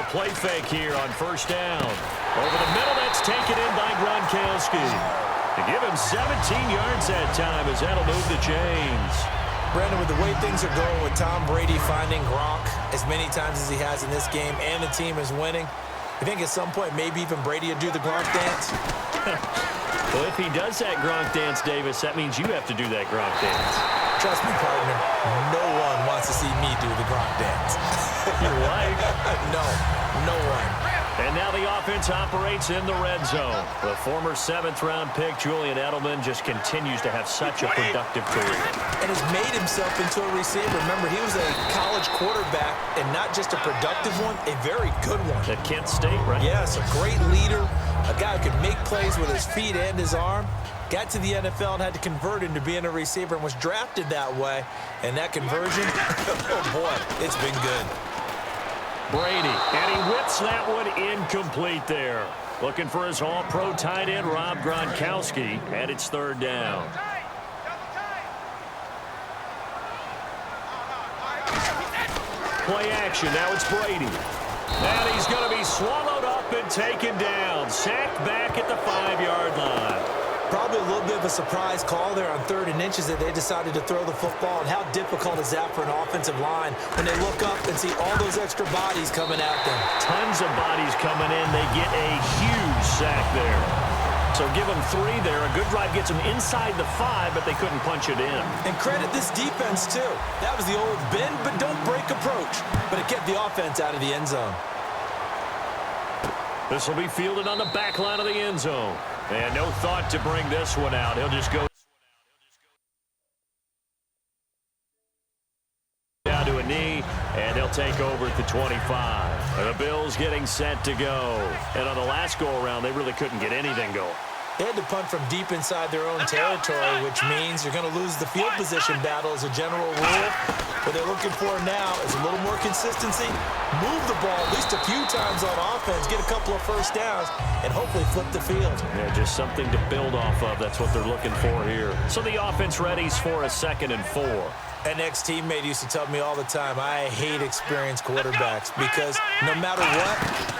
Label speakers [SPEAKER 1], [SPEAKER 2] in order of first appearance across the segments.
[SPEAKER 1] a play fake here on first down. Over the middle, that's taken in by Gronkowski. To give him 17 yards that time as that'll move the chains.
[SPEAKER 2] Brandon, with the way things are going with Tom Brady finding Gronk as many times as he has in this game and the team is winning, you think at some point maybe even Brady will do the Gronk dance?
[SPEAKER 1] Well, if he does that Gronk dance, Davis, that means you have to do that Gronk dance.
[SPEAKER 2] Trust me, partner, no one wants to see me do the Gronk dance.
[SPEAKER 1] You're right.
[SPEAKER 2] No one.
[SPEAKER 1] And now the offense operates in the red zone. The former 7th-round pick, Julian Edelman, just continues to have such a productive career.
[SPEAKER 2] And has made himself into a receiver. Remember, he was a college quarterback, and not just a productive one, a very good one.
[SPEAKER 1] At Kent State, right?
[SPEAKER 2] Yes, a great leader, a guy who could make plays with his feet and his arm. Got to the NFL and had to convert into being a receiver and was drafted that way. And that conversion, oh boy, it's been good.
[SPEAKER 1] Brady, and he whips that one incomplete there. Looking for his all-pro tight end, Rob Gronkowski, and it's 3rd down. Play action, now it's Brady. And he's going to be swallowed up and taken down. Sacked back at the 5-yard line.
[SPEAKER 2] Probably a little bit of a surprise call there on 3rd and inches that they decided to throw the football. And how difficult is that for an offensive line when they look up and see all those extra bodies coming at them?
[SPEAKER 1] Tons of bodies coming in. They get a huge sack there. So give them 3 there. A good drive gets them inside the 5, but they couldn't punch it in.
[SPEAKER 2] And credit this defense, too. That was the old bend but don't break approach. But it kept the offense out of the end zone.
[SPEAKER 1] This will be fielded on the back line of the end zone. And no thought to bring this one out. He'll just go down to a knee, and they'll take over at the 25. The Bills getting set to go. And on the last go-around, they really couldn't get anything going.
[SPEAKER 2] They had to punt from deep inside their own territory, which means you're going to lose the field position battle as a general rule. What they're looking for now is a little more consistency, move the ball at least a few times on offense, get a couple of first downs, and hopefully flip the field.
[SPEAKER 1] Yeah, just something to build off of. That's what they're looking for here. So the offense readies for a 2nd and 4.
[SPEAKER 2] An ex-teammate used to tell me all the time, I hate experienced quarterbacks because no matter what,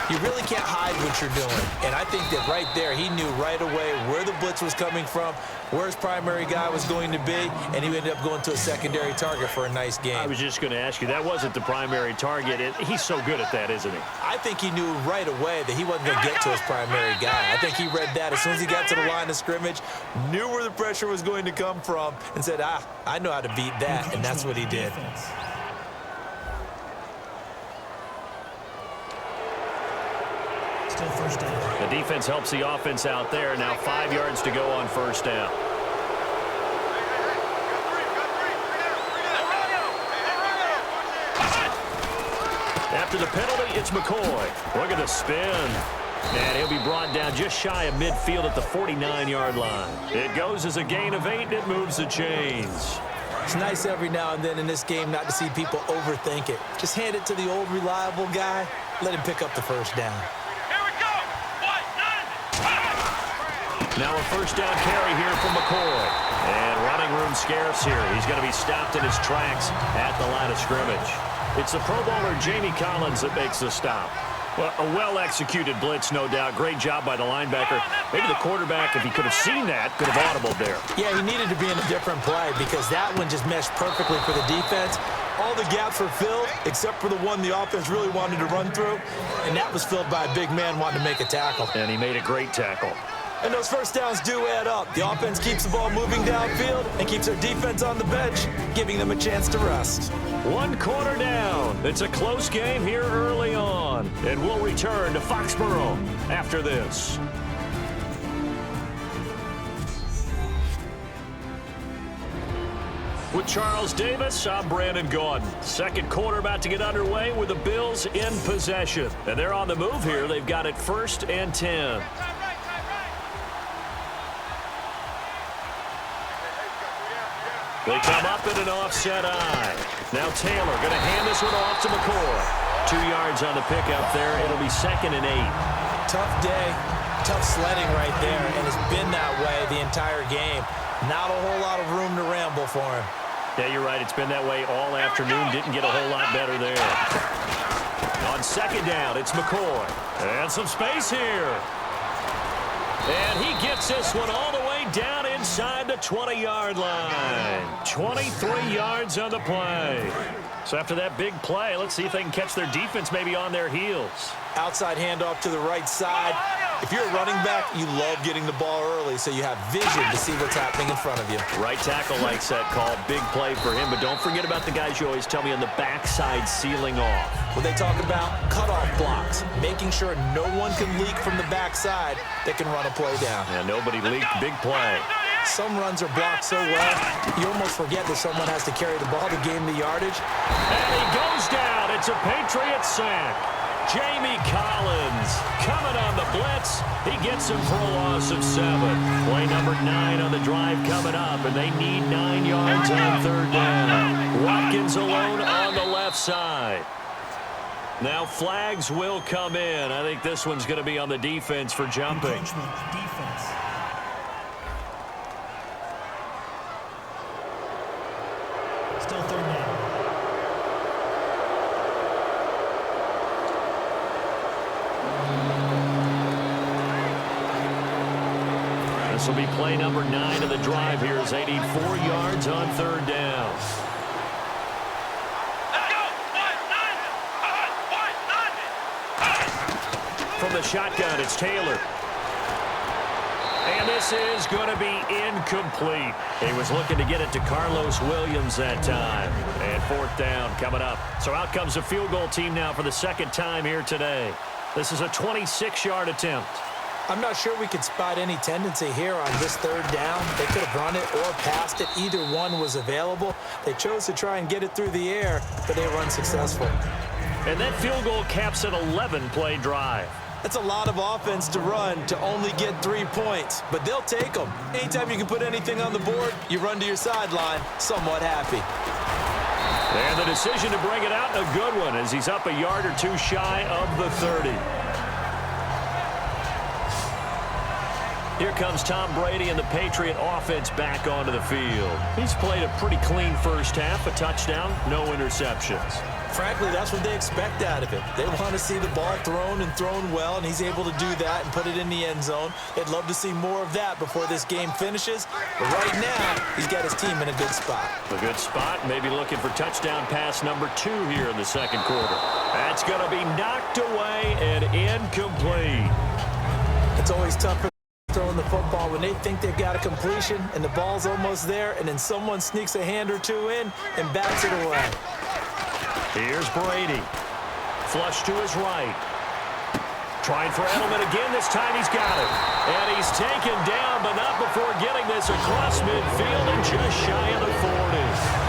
[SPEAKER 2] you really can't hide what you're doing. And I think that right there, he knew right away where the blitz was coming from, where his primary guy was going to be, and he ended up going to a secondary target for a nice game.
[SPEAKER 1] I was just going to ask you, that wasn't the primary target. He's so good at that, isn't he?
[SPEAKER 2] I think he knew right away that he wasn't going to get to his primary guy. I think he read that as soon as he got to the line of scrimmage, knew where the pressure was going to come from, and said, I know how to beat that. And that's what he did.
[SPEAKER 3] Still 1st down.
[SPEAKER 1] The defense helps the offense out there. Now 5 yards to go on 1st down. After the penalty, it's McCoy. Look at the spin. And he'll be brought down just shy of midfield at the 49-yard line. It goes as a gain of 8, and it moves the chains.
[SPEAKER 2] It's nice every now and then in this game not to see people overthink it. Just hand it to the old reliable guy. Let him pick up the first down.
[SPEAKER 4] Here we go.
[SPEAKER 1] Now a 1st down carry here from McCoy. And running room scarce here. He's going to be stopped in his tracks at the line of scrimmage. It's the Pro Bowler Jamie Collins that makes the stop. Well, a well-executed blitz, no doubt. Great job by the linebacker. Maybe the quarterback, if he could have seen that, could have audibled there.
[SPEAKER 2] Yeah, he needed to be in a different play because that one just meshed perfectly for the defense. All the gaps were filled except for the one the offense really wanted to run through, and that was filled by a big man wanting to make a tackle.
[SPEAKER 1] And he made a great tackle.
[SPEAKER 2] And those first downs do add up. The offense keeps the ball moving downfield and keeps their defense on the bench, giving them a chance to rest.
[SPEAKER 1] 1 quarter down. It's a close game here early on. And we'll return to Foxborough after this. With Charles Davis, I'm Brandon Gaudin. 2nd quarter about to get underway with the Bills in possession. And they're on the move here. They've got it 1st and 10. They come up in an offset eye. Now Taylor going to hand this one off to McCoy. 2 yards on the pickup there. It'll be 2nd and 8.
[SPEAKER 2] Tough day, tough sledding right there, and it's been that way the entire game. Not a whole lot of room to ramble for him.
[SPEAKER 1] Yeah, you're right. It's been that way all afternoon. Didn't get a whole lot better there. On second down, it's McCoy. And some space here. And he gets this one all the way down inside the 20-yard line. 23 yards on the play. So after that big play, let's see if they can catch their defense maybe on their heels.
[SPEAKER 2] Outside handoff to the right side. If you're a running back, you love getting the ball early so you have vision to see what's happening in front of you.
[SPEAKER 1] Right tackle likes that call. Big play for him. But don't forget about the guys you always tell me on the backside sealing off.
[SPEAKER 2] When they talk about cutoff blocks, making sure no one can leak from the backside that can run a play down.
[SPEAKER 1] Yeah, nobody leaked. Big play.
[SPEAKER 2] Some runs are blocked so well, you almost forget that someone has to carry the ball to gain the yardage.
[SPEAKER 1] And he goes down. It's a Patriot sack. Jamie Collins coming on the blitz. He gets him for a loss of 7. Play number 9 on the drive coming up, and they need 9 yards on third down. Watkins alone on the left side. Now flags will come in. I think this one's going to be on the defense for jumping.
[SPEAKER 3] Still third down.
[SPEAKER 1] This will be play number 9 of the drive here as they need 4 yards on third down. From the shotgun, it's Taylor. And this is going to be incomplete. He was looking to get it to Carlos Williams that time. And fourth down coming up. So out comes the field goal team now for the second time here today. This is a 26-yard attempt.
[SPEAKER 2] I'm not sure we could spot any tendency here on this third down. They could have run it or passed it. Either one was available. They chose to try and get it through the air, but they were unsuccessful.
[SPEAKER 1] And that field goal caps an 11-play drive.
[SPEAKER 2] That's a lot of offense to run to only get 3 points, but they'll take them. Anytime you can put anything on the board, you run to your sideline somewhat happy.
[SPEAKER 1] And the decision to bring it out, a good one, as he's up a yard or two shy of the 30. Here comes Tom Brady and the Patriot offense back onto the field. He's played a pretty clean first half, a touchdown, no interceptions.
[SPEAKER 2] Frankly, that's what they expect out of him. They want to see the ball thrown and thrown well, and he's able to do that and put it in the end zone. They'd love to see more of that before this game finishes. But right now, he's got his team in a good spot.
[SPEAKER 1] A good spot, maybe looking for touchdown pass number 2 here in the second quarter. That's going to be knocked away and incomplete.
[SPEAKER 2] It's always tough for throwing the football when they think they've got a completion and the ball's almost there, and then someone sneaks a hand or two in and bats it away.
[SPEAKER 1] Here's Brady. Flush to his right. Trying for Edelman again. This time he's got it. And he's taken down, but not before getting this across midfield and just shy of the 40.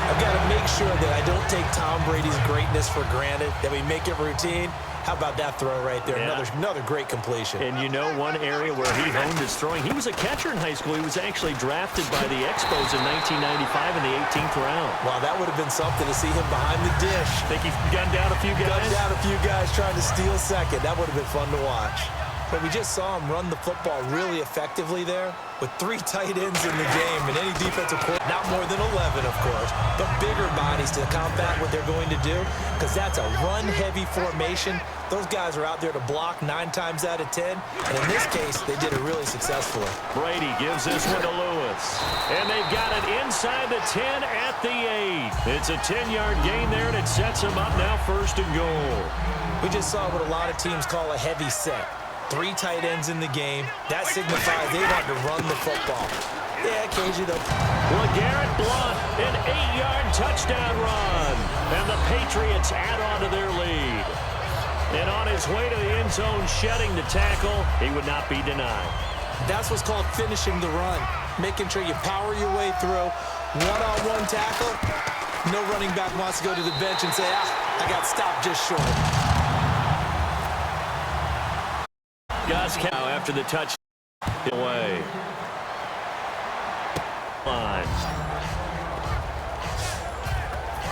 [SPEAKER 2] I've got to make sure that I don't take Tom Brady's greatness for granted, that we make it routine. How about that throw right there?
[SPEAKER 1] Yeah.
[SPEAKER 2] Another great completion.
[SPEAKER 1] And you know one area where he honed his throwing? He was a catcher in high school. He was actually drafted by the Expos in 1995 in the 18th round.
[SPEAKER 2] Wow, that would have been something to see him behind the dish.
[SPEAKER 1] Think he gunned down a few guys?
[SPEAKER 2] Gunned down a few guys trying to steal second. That would have been fun to watch. But we just saw him run the football really effectively there with 3 tight ends in the game, and any defensive coordinator, not more than 11, of course, but bigger bodies to combat what they're going to do, because that's a run-heavy formation. Those guys are out there to block 9 times out of 10, and in this case, they did it really successfully.
[SPEAKER 1] Brady gives this one to Lewis, and they've got it inside the 10 at the 8. It's a 10-yard gain there, and it sets them up now first and goal.
[SPEAKER 2] We just saw what a lot of teams call a heavy set. 3 tight ends in the game. That signifies they want to run the football. Yeah, occasionally though.
[SPEAKER 1] LeGarrette Blount, an 8-yard touchdown run. And the Patriots add on to their lead. And on his way to the end zone, shedding the tackle, he would not be denied.
[SPEAKER 2] That's what's called finishing the run. Making sure you power your way through. One-on-one tackle. No running back wants to go to the bench and say, I got stopped just short.
[SPEAKER 1] Gus Cow after the touch away. Line.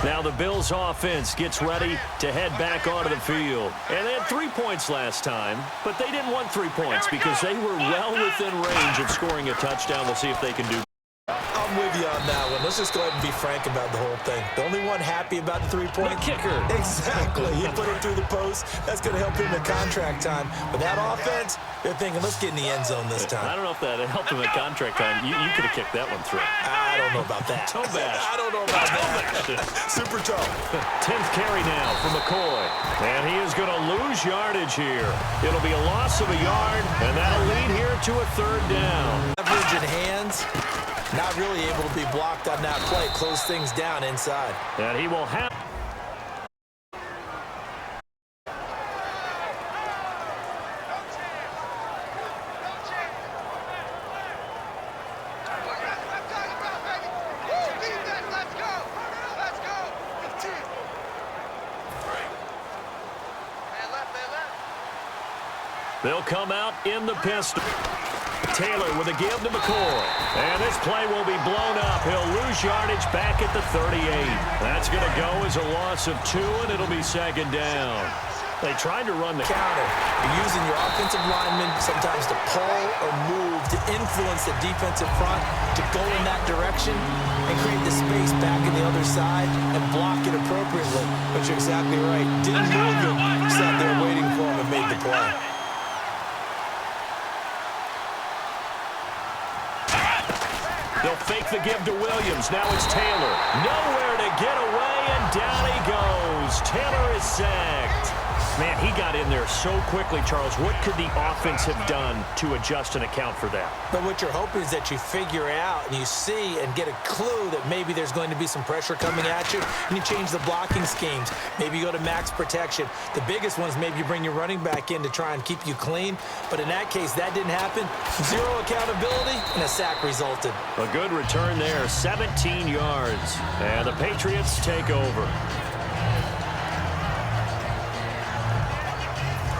[SPEAKER 1] Now the Bills offense gets ready to head back onto the field. And they had 3 points last time, but they didn't want 3 points because they were well within range of scoring a touchdown. We'll see if they can do.
[SPEAKER 2] I'll I'm with you on that one. Let's just go ahead and be frank about the whole thing. The only one happy about the three-point
[SPEAKER 1] kicker.
[SPEAKER 2] Exactly. He put it through the post. That's going to help him in contract time. But that offense, they're thinking, let's get in the end zone this time.
[SPEAKER 1] I don't know if that helped him at contract time. You could have kicked that one through.
[SPEAKER 2] I don't know about that.
[SPEAKER 1] Toe bash.
[SPEAKER 2] I don't know about that. Super toe.
[SPEAKER 1] 10th carry now for McCoy. And he is going to lose yardage here. It'll be a loss of a yard, and that'll lead here to a third down.
[SPEAKER 2] Leverage in hands. Not really able to be blocked on that play. Close things down inside.
[SPEAKER 1] And he will have... They'll come out in the pistol. Taylor with a give to McCoy. And this play will be blown up. He'll lose yardage back at the 38. That's going to go as a loss of 2, and it'll be second down. They tried to run the
[SPEAKER 2] counter. You're using your offensive linemen sometimes to pull or move to influence the defensive front to go in that direction and create the space back in the other side and block it appropriately. But you're exactly right. Didn't move him. Sat there waiting for him and made the play.
[SPEAKER 1] They'll fake the give to Williams. Now it's Taylor. Nowhere to get away, and down he goes. Taylor is sacked. Man, he got in there so quickly, Charles. What could the offense have done to adjust and account for that?
[SPEAKER 2] But what you're hoping is that you figure out and you see and get a clue that maybe there's going to be some pressure coming at you, and you change the blocking schemes. Maybe you go to max protection. The biggest ones, maybe you bring your running back in to try and keep you clean. But in that case, that didn't happen. Zero accountability, and a sack resulted.
[SPEAKER 1] A good return there, 17 yards. And the Patriots take over.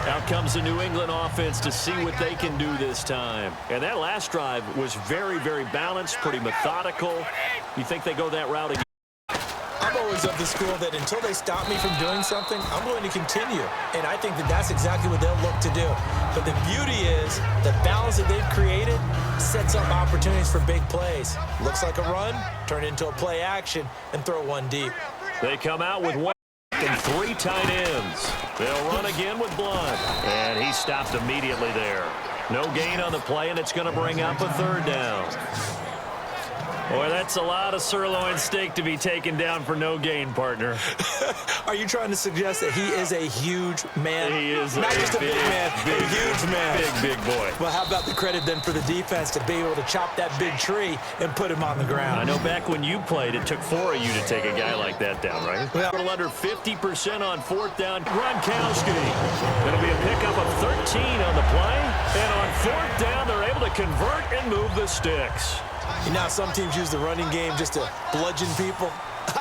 [SPEAKER 1] Out comes the New England offense to see what they can do this time. And that last drive was very, very balanced, pretty methodical. You think they go that route again?
[SPEAKER 2] I'm always of the school that until they stop me from doing something, I'm going to continue. And I think that that's exactly what they'll look to do. But the beauty is the balance that they've created sets up opportunities for big plays. Looks like a run, turn it into a play action, and throw one deep.
[SPEAKER 1] They come out with one and 3 tight ends. They'll run again with Blunt. And he stopped immediately there. No gain on the play, and it's going to bring up a third down. Boy, that's a lot of sirloin steak to be taken down for no gain, partner.
[SPEAKER 2] Are you trying to suggest that he is a huge man?
[SPEAKER 1] He is
[SPEAKER 2] not just a big man, a huge man.
[SPEAKER 1] Big boy.
[SPEAKER 2] Well, how about the credit then for the defense to be able to chop that big tree and put him on the ground?
[SPEAKER 1] I know back when you played, it took 4 of you to take a guy like that down, right? Well, a little under 50% on 4th down. Gronkowski. It'll be a pickup of 13 on the play. And on 4th down, they're able to convert and move the sticks.
[SPEAKER 2] You know, some teams use the running game just to bludgeon people.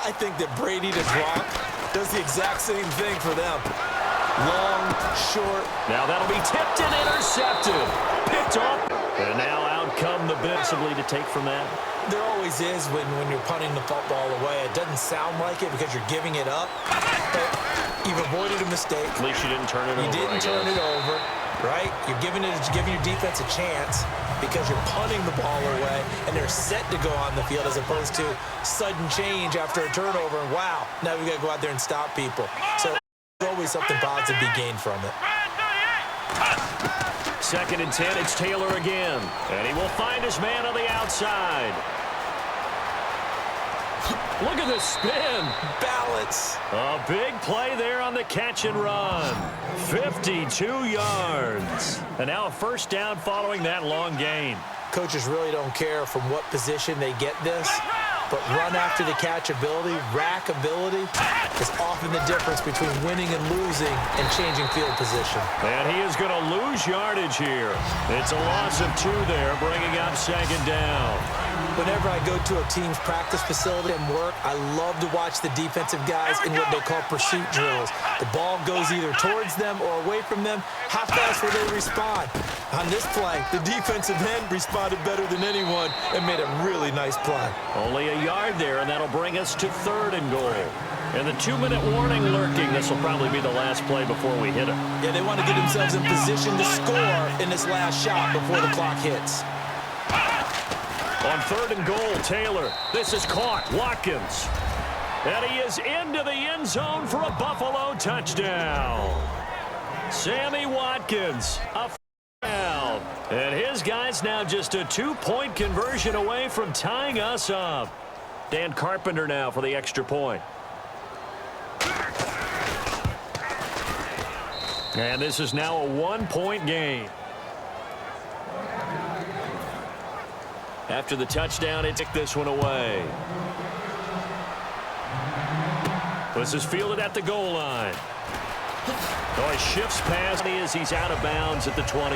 [SPEAKER 2] I think that Brady to Gronk does the exact same thing for them. Long, short.
[SPEAKER 1] Now that'll be tipped and intercepted. Picked off. And now out come the possibly to take from that.
[SPEAKER 2] There always is when you're punting the football away. It doesn't sound like it because you're giving it up. But you've avoided a mistake.
[SPEAKER 1] At least you didn't turn it over.
[SPEAKER 2] You didn't turn it over, right? You're giving your defense a chance because you're punting the ball away, and they're set to go on the field as opposed to sudden change after a turnover, and wow, now we got to go out there and stop people. So there's always something positive to be gained from it.
[SPEAKER 1] 2nd and 10, it's Taylor again, and he will find his man on the outside. Look at the spin.
[SPEAKER 2] Balance.
[SPEAKER 1] A big play there on the catch and run. 52 yards. And now a first down following that long gain.
[SPEAKER 2] Coaches really don't care from what position they get this, but run after the catch ability, rack ability, is often the difference between winning and losing and changing field position.
[SPEAKER 1] And he is going to lose yardage here. It's a loss of 2 there, bringing up 2nd down.
[SPEAKER 2] Whenever I go to a team's practice facility and work, I love to watch the defensive guys in what they call pursuit drills. The ball goes either towards them or away from them. How fast will they respond? On this play, the defensive end responded better than anyone and made a really nice play.
[SPEAKER 1] Only a yard there, and that'll bring us to 3rd and goal. And the 2-minute warning lurking. This will probably be the last play before we hit it.
[SPEAKER 2] Yeah, they want to get themselves in position to score in this last shot before the clock hits.
[SPEAKER 1] On 3rd and goal, Taylor. This is caught. Watkins. And he is into the end zone for a Buffalo touchdown. Sammy Watkins, a down. And his guy's now just a 2-point conversion away from tying us up. Dan Carpenter now for the extra point. And this is now a 1-point game. After the touchdown, it took this one away. This is fielded at the goal line. Oh, he shifts past me as he's out of bounds at the 23.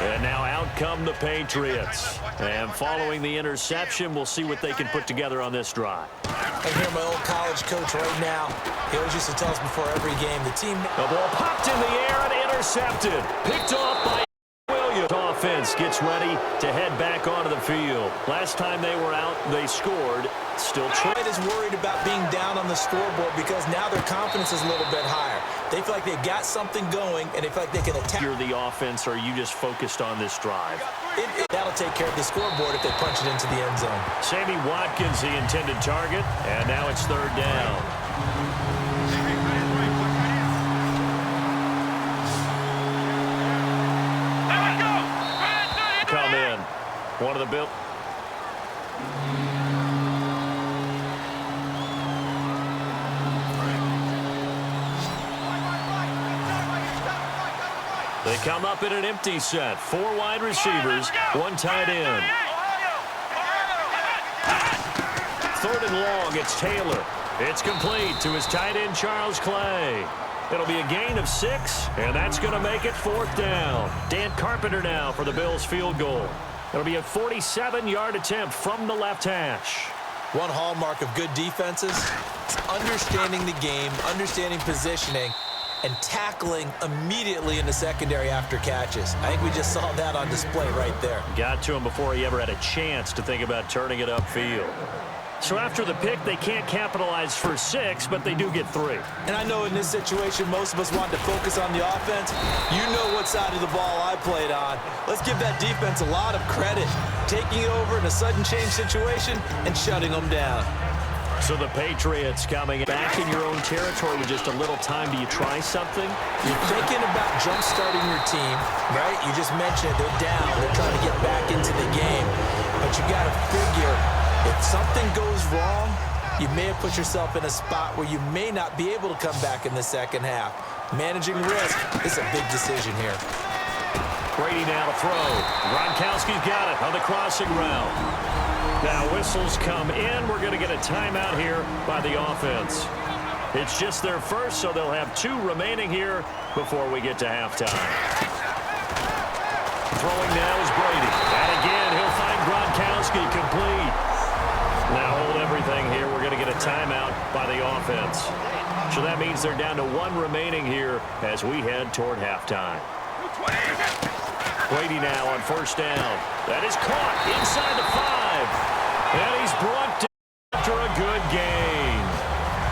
[SPEAKER 1] And now out come the Patriots. And following the interception, we'll see what they can put together on this drive.
[SPEAKER 2] I hear my old college coach right now. He always used to tell us before every game, the team...
[SPEAKER 1] The ball popped in the air and intercepted. Picked off by Williams. Offense gets ready to head back onto the field. Last time they were out, they scored. Still
[SPEAKER 2] Detroit is worried about being down on the scoreboard because now their confidence is a little bit higher. They feel like they've got something going, and they feel like they can attack.
[SPEAKER 1] You're the offense, or are you just focused on this drive?
[SPEAKER 2] That'll take care of the scoreboard if they punch it into the end zone.
[SPEAKER 1] Sammy Watkins, the intended target, and now it's 3rd down. Come in. One of the Bill. They come up in an empty set. 4 wide receivers, 1 tight end. 3rd and long, it's Taylor. It's complete to his tight end, Charles Clay. It'll be a gain of 6, and that's going to make it 4th down. Dan Carpenter now for the Bills' field goal. It'll be a 47-yard attempt from the left hash.
[SPEAKER 2] One hallmark of good defenses is understanding the game, understanding positioning, and tackling immediately in the secondary after catches. I think we just saw that on display right there.
[SPEAKER 1] Got to him before he ever had a chance to think about turning it upfield. So after the pick, they can't capitalize for 6, but they do get 3.
[SPEAKER 2] And I know in this situation, most of us want to focus on the offense. You know what side of the ball I played on. Let's give that defense a lot of credit. Taking it over in a sudden change situation and shutting them down.
[SPEAKER 1] So the Patriots coming back in your own territory with just a little time. Do you try something?
[SPEAKER 2] You're thinking about jump-starting your team, right? You just mentioned it. They're down. They're trying to get back into the game. But you got to figure, if something goes wrong, you may have put yourself in a spot where you may not be able to come back in the second half. Managing risk is a big decision here.
[SPEAKER 1] Brady now to throw. Gronkowski's got it on the crossing route. Now whistles come in. We're going to get a timeout here by the offense. It's just their first, so they'll have 2 remaining here before we get to halftime. Throwing now is Brady. And again, he'll find Gronkowski complete. Now hold everything here. We're going to get a timeout by the offense. So that means they're down to 1 remaining here as we head toward halftime. Brady now on 1st down. That is caught inside the 5. And he's brought down after a good gain.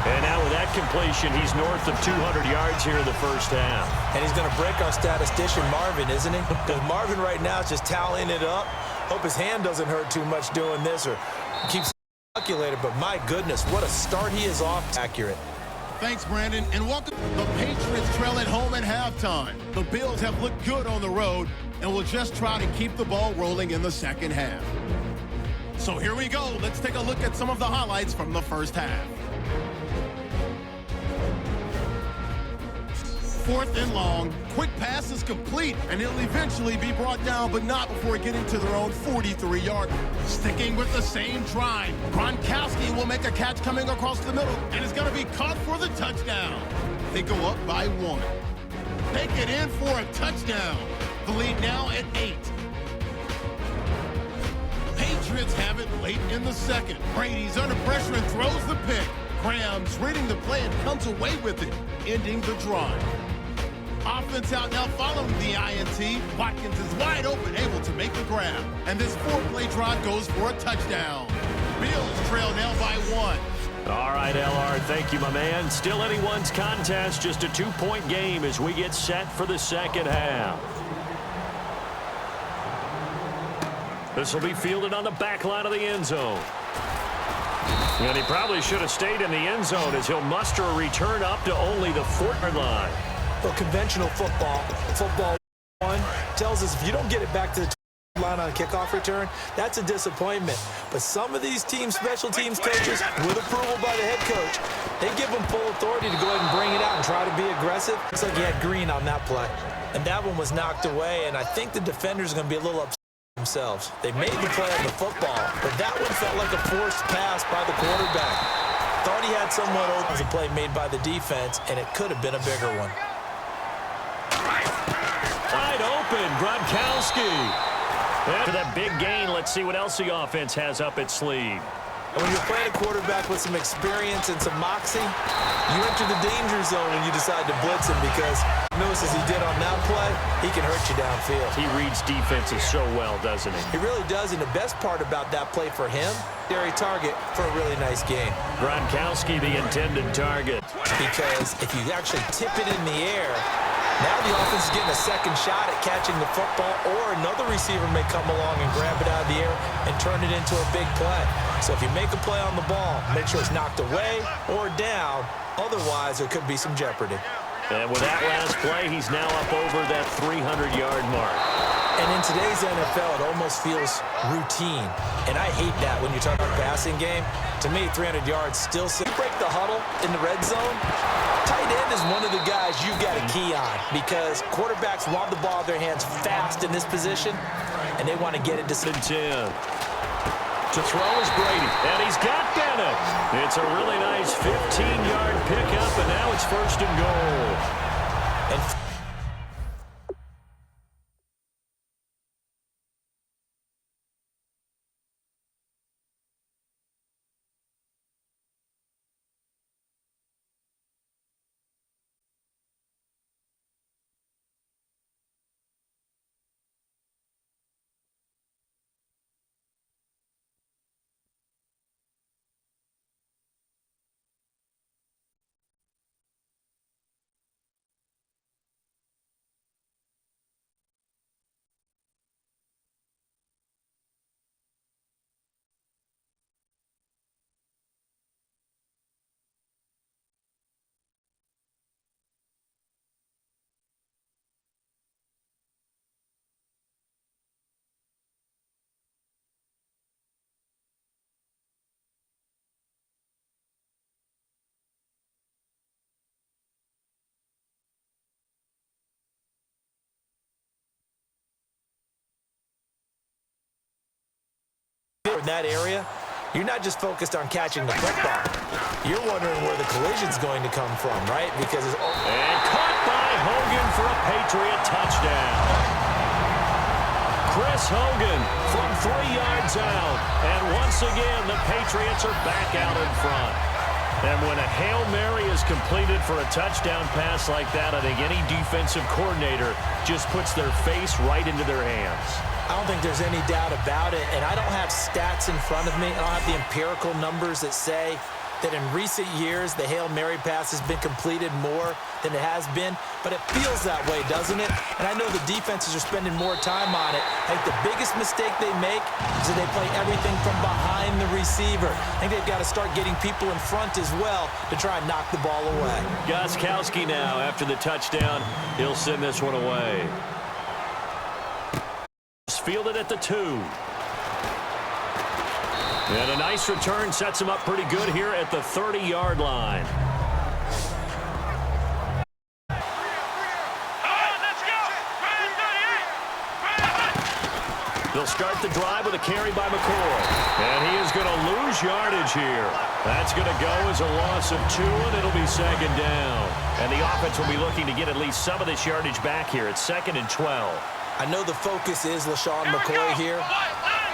[SPEAKER 1] And now with that completion, he's north of 200 yards here in the first half.
[SPEAKER 2] And he's going to break our statistician, Marvin, isn't he? Because Marvin right now is just tallying it up. Hope his hand doesn't hurt too much doing this or keeps calculated. But my goodness, what a start he is off. Accurate.
[SPEAKER 3] Thanks, Brandon, and welcome. The Patriots trail at home at halftime. The Bills have looked good on the road and will just try to keep the ball rolling in the second half. So here we go. Let's take a look at some of the highlights from the first half. 4th and long. Quick pass is complete, and it'll eventually be brought down, but not before getting to their own 43-yard. Sticking with the same drive, Gronkowski will make a catch coming across the middle, and is going to be caught for the touchdown. They go up by 1. They get in for a touchdown. The lead now at 8. Patriots have it late in the second. Brady's under pressure and throws the pick. Graham's reading the play and comes away with it, ending the drive. Offense out now following the INT. Watkins is wide open, able to make the grab. And this 4-play drive goes for a touchdown. Bills trail now by 1.
[SPEAKER 1] All right, LR, thank you, my man. Still anyone's contest, just a 2-point game as we get set for the second half. This will be fielded on the back line of the end zone. And he probably should have stayed in the end zone as he'll muster a return up to only the 4-yard line.
[SPEAKER 2] Well, conventional football 1 tells us if you don't get it back to the line on a kickoff return, that's a disappointment. But some of these team special teams coaches, with approval by the head coach, they give them full authority to go ahead and bring it out and try to be aggressive. Looks like he had green on that play. And that one was knocked away, and I think the defenders are going to be a little upset themselves. They made the play on the football, but that one felt like a forced pass by the quarterback. Thought he had somewhat open as a play made by the defense, and it could have been a bigger one.
[SPEAKER 1] Wide open, Gronkowski. After that big gain, let's see what else the offense has up its sleeve.
[SPEAKER 2] And when you're playing a quarterback with some experience and some moxie, you enter the danger zone when you decide to blitz him because notice as he did on that play, he can hurt you downfield.
[SPEAKER 1] He reads defenses so well, doesn't he?
[SPEAKER 2] He really does, and the best part about that play for him, secondary target for a really nice game.
[SPEAKER 1] Gronkowski, the intended target.
[SPEAKER 2] Because if you actually tip it in the air, now the offense is getting a second shot at catching the football, or another receiver may come along and grab it out of the air and turn it into a big play. So if you make a play on the ball, make sure it's knocked away or down. Otherwise, there could be some jeopardy.
[SPEAKER 1] And with that last play, he's now up over that 300-yard mark.
[SPEAKER 2] And in today's NFL, it almost feels routine. And I hate that when you talk about passing game. To me, 300 yards still... You break the huddle in the red zone, tight end is one of the guys you've got to key on because quarterbacks want the ball in their hands fast in this position, and they want to get it to 10.
[SPEAKER 1] To throw is Brady, and he's got Bennett. It's a really nice 15-yard pickup, and now it's 1st and goal.
[SPEAKER 2] And in that area, you're not just focused on catching the football. You're wondering where the collision's going to come from, right? Because it's...
[SPEAKER 1] And caught by Hogan for a Patriot touchdown. Chris Hogan from 3 yards out. And once again, the Patriots are back out in front. And when a Hail Mary is completed for a touchdown pass like that, I think any defensive coordinator just puts their face right into their hands.
[SPEAKER 2] I don't think there's any doubt about it, and I don't have stats in front of me. I don't have the empirical numbers that say that in recent years the Hail Mary pass has been completed more than it has been, but it feels that way, doesn't it? And I know the defenses are spending more time on it. I think the biggest mistake they make is that they play everything from behind the receiver. I think they've got to start getting people in front as well to try and knock the ball away.
[SPEAKER 1] Gronkowski now, after the touchdown, he'll send this one away. Fielded at the 2. And a nice return sets him up pretty good here at the 30-yard line. They'll start the drive with a carry by McCoy. And he is going to lose yardage here. That's going to go as a loss of 2, and it'll be 2nd down. And the offense will be looking to get at least some of this yardage back here. It's 2nd and 12.
[SPEAKER 2] I know the focus is LaShawn McCoy here,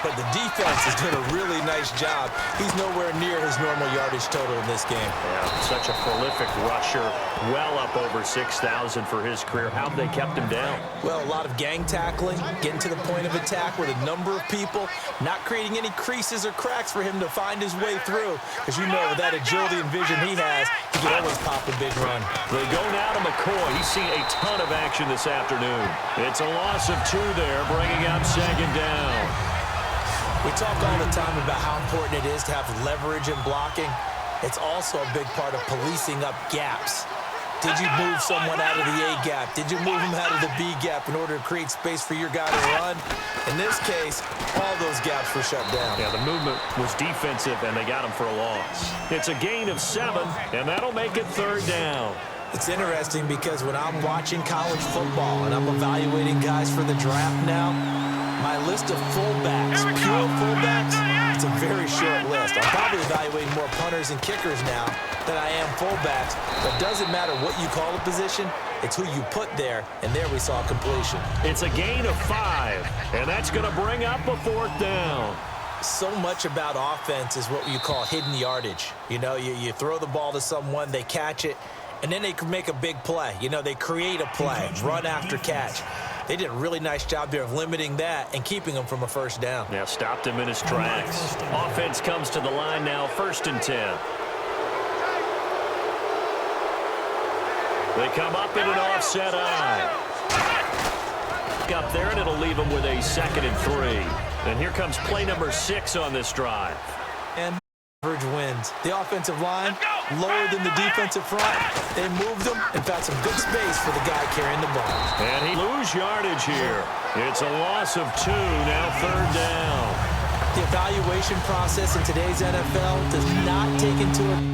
[SPEAKER 2] but the defense has done a really nice job. He's nowhere near his normal yardage total in this game.
[SPEAKER 1] Yeah, such a prolific rusher, well up over 6,000 for his career. How have they kept him down?
[SPEAKER 2] Well, a lot of gang tackling, getting to the point of attack with a number of people, not creating any creases or cracks for him to find his way through. Because you know, with that agility and vision he has, he can always pop a big run.
[SPEAKER 1] They go now to McCoy. He's seen a ton of action this afternoon. It's a loss of 2 there, bringing up second down.
[SPEAKER 2] We talk all the time about how important it is to have leverage in blocking. It's also a big part of policing up gaps. Did you move someone out of the A gap? Did you move him out of the B gap in order to create space for your guy to run? In this case, all those gaps were shut down.
[SPEAKER 1] Yeah, the movement was defensive, and they got him for a loss. It's a gain of 7, and that'll make it third down.
[SPEAKER 2] It's interesting because when I'm watching college football and I'm evaluating guys for the draft now, my list of fullbacks, pure fullbacks, it's a very short list. I'm probably evaluating more punters and kickers now than I am fullbacks, but it doesn't matter what you call a position, it's who you put there, and there we saw completion.
[SPEAKER 1] It's a gain of 5, and that's going to bring up a 4th down.
[SPEAKER 2] So much about offense is what you call hidden yardage. You know, you throw the ball to someone, they catch it, and then they can make a big play. You know, they create a play, run after catch. They did a really nice job there of limiting that and keeping him from a first down.
[SPEAKER 1] Yeah, stopped him in his tracks. Offense comes to the line now, 1st and 10. They come up in an offset eye. Up there, and it'll leave them with a 2nd and 3. And here comes play number 6 on this drive.
[SPEAKER 2] And average wins. The offensive line lower than the defensive front. They moved them and found some good space for the guy carrying the ball.
[SPEAKER 1] And he lose yardage here. It's a loss of 2, now 3rd down.
[SPEAKER 2] The evaluation process in today's NFL does not take into account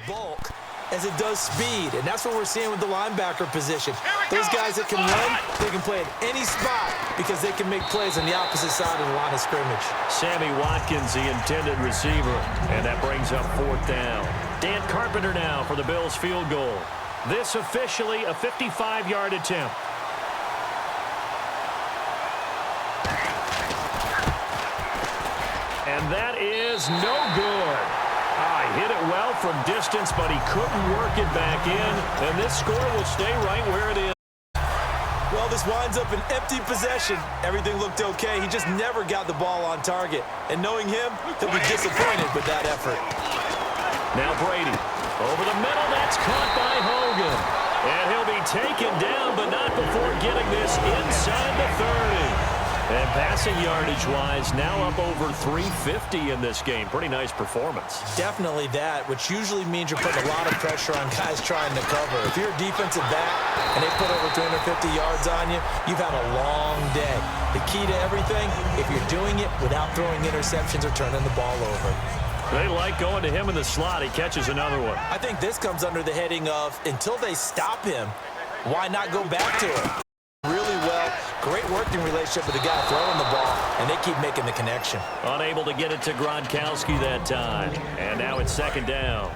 [SPEAKER 2] bulk as it does speed, and that's what we're seeing with the linebacker position. Those guys that can run, they can play at any spot because they can make plays on the opposite side of the line of scrimmage.
[SPEAKER 1] Sammy Watkins, the intended receiver, and that brings up 4th down. Dan Carpenter now for the Bills field goal. This officially a 55-yard attempt. And that is no good. Hit it well from distance, but he couldn't work it back in, and this score will stay right where it is.
[SPEAKER 2] Well, this winds up an empty possession. Everything looked okay. He just never got the ball on target. And knowing him, he'll be disappointed with that effort.
[SPEAKER 1] Now Brady. Over the middle, that's caught by Hogan. And he'll be taken down, but not before getting this inside the 30. And passing yardage-wise, now up over 350 in this game. Pretty nice performance.
[SPEAKER 2] Definitely that, which usually means you're putting a lot of pressure on guys trying to cover. If you're a defensive back and they put over 250 yards on you, you've had a long day. The key to everything, if you're doing it without throwing interceptions or turning the ball over.
[SPEAKER 1] They like going to him in the slot. He catches another one.
[SPEAKER 2] I think this comes under the heading of, until they stop him, why not go back to him? Really well, great working relationship with the guy throwing the ball, and they keep making the connection.
[SPEAKER 1] Unable to get it to Gronkowski that time. And now it's 2nd down.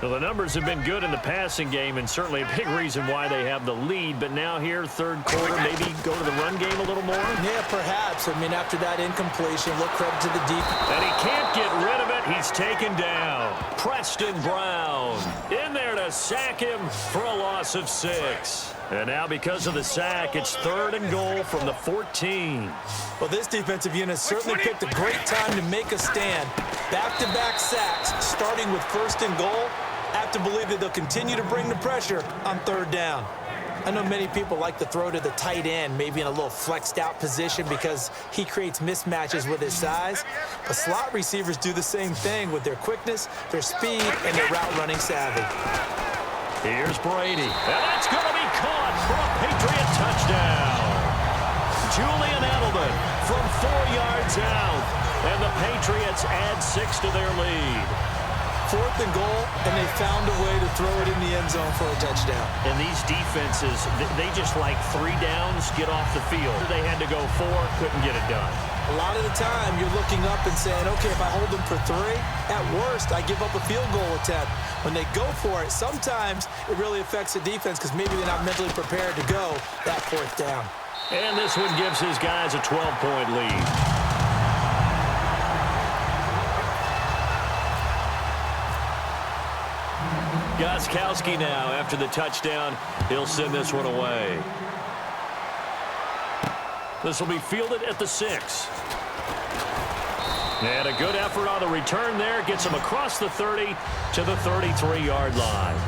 [SPEAKER 1] Well, the numbers have been good in the passing game, and certainly a big reason why they have the lead. But now here, 3rd quarter, maybe go to the run game a little more?
[SPEAKER 2] Yeah, perhaps. I mean, after that incompletion, look credit to the defense.
[SPEAKER 1] And he can't get rid of it. He's taken down. Preston Brown in there to sack him for a loss of 6. And now because of the sack, it's 3rd and goal from the 14.
[SPEAKER 2] Well, this defensive unit certainly picked a great time to make a stand. Back-to-back sacks, starting with 1st and goal. I have to believe that they'll continue to bring the pressure on 3rd down. I know many people like to throw to the tight end, maybe in a little flexed out position because he creates mismatches with his size. But slot receivers do the same thing with their quickness, their speed, and their route running savvy.
[SPEAKER 1] Here's Brady. And that's going to be caught for a Patriot touchdown. Julian Edelman from 4 yards out. And the Patriots add 6 to their lead.
[SPEAKER 2] 4th and goal, and they found a way to throw it in the end zone for a touchdown.
[SPEAKER 1] And these defenses, they just like 3 downs, get off the field. They had to go 4, couldn't get it done.
[SPEAKER 2] A lot of the time, you're looking up and saying, okay, if I hold them for 3, at worst, I give up a field goal attempt. When they go for it, sometimes it really affects the defense because maybe they're not mentally prepared to go that 4th down.
[SPEAKER 1] And this one gives his guys a 12-point lead. Gostkowski now, after the touchdown, he'll send this one away. This will be fielded at the 6. And a good effort on the return there. Gets him across the 30 to the 33-yard line.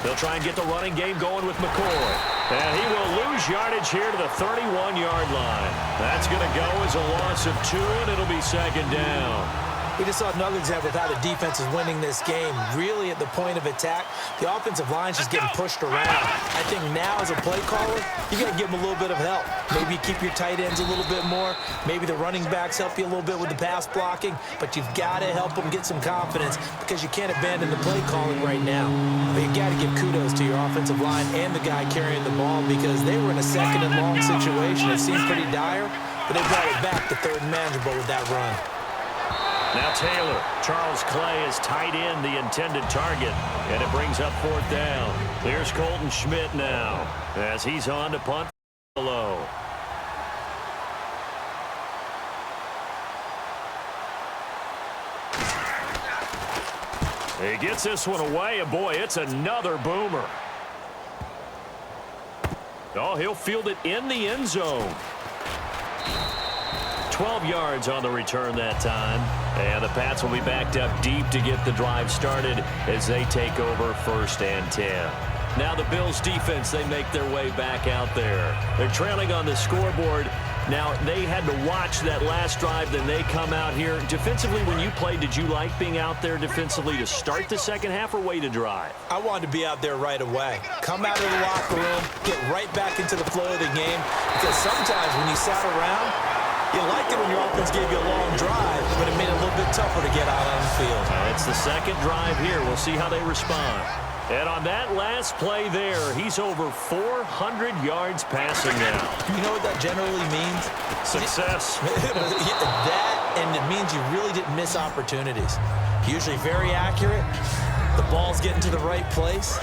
[SPEAKER 1] They'll try and get the running game going with McCoy. And he will lose yardage here to the 31-yard line. That's going to go as a loss of 2, and it'll be 2nd down.
[SPEAKER 2] We just saw another example of how the defense is winning this game. Really at the point of attack, the offensive line's just getting pushed around. I think now as a play caller, you got to give them a little bit of help. Maybe keep your tight ends a little bit more. Maybe the running backs help you a little bit with the pass blocking. But you've got to help them get some confidence because you can't abandon the play calling right now. But you got to give kudos to your offensive line and the guy carrying the ball because they were in a 2nd and long situation. It seemed pretty dire, but they brought it back to 3rd and manageable with that run.
[SPEAKER 1] Now Taylor. Charles Clay is tight end, the intended target, and it brings up 4th down. Here's Colton Schmidt now as he's on to punt below. He gets this one away, and boy, it's another boomer. Oh, he'll field it in the end zone. 12 yards on the return that time. And the Pats will be backed up deep to get the drive started as they take over 1st and 10. Now the Bills defense, they make their way back out there. They're trailing on the scoreboard Now, they had to watch that last drive, then they come out here. Defensively, when you played, did you like being out there defensively to start the second half or wait to drive?
[SPEAKER 2] I wanted to be out there right away. Come out of the locker room, get right back into the flow of the game, because sometimes when you sat around, you liked it when your offense gave you a long drive, but it made it a little bit tougher to get out on the field.
[SPEAKER 1] It's the second drive here. We'll see how they respond. And on that last play there, he's over 400 yards passing now.
[SPEAKER 2] You know what that generally means?
[SPEAKER 1] Success.
[SPEAKER 2] That, and it means you really didn't miss opportunities. Usually very accurate. The ball's getting to the right place.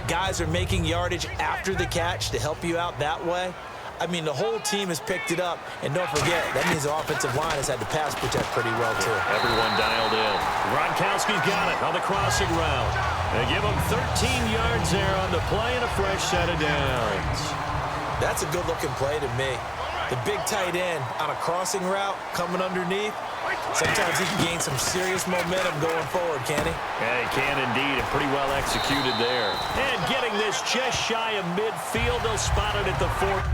[SPEAKER 2] Guys are making yardage after the catch to help you out that way. I mean, the whole team has picked it up. And don't forget, that means the offensive line has had to pass protect pretty well, too.
[SPEAKER 1] Everyone dialed in. Gronkowski's got it on the crossing route. They give him 13 yards there on the play and a fresh set of downs.
[SPEAKER 2] That's a good-looking play to me. The big tight end on a crossing route coming underneath. Sometimes he can gain some serious momentum going forward, can he?
[SPEAKER 1] Yeah, he can indeed, and pretty well executed there. And getting this just shy of midfield, they'll spot it at the 4.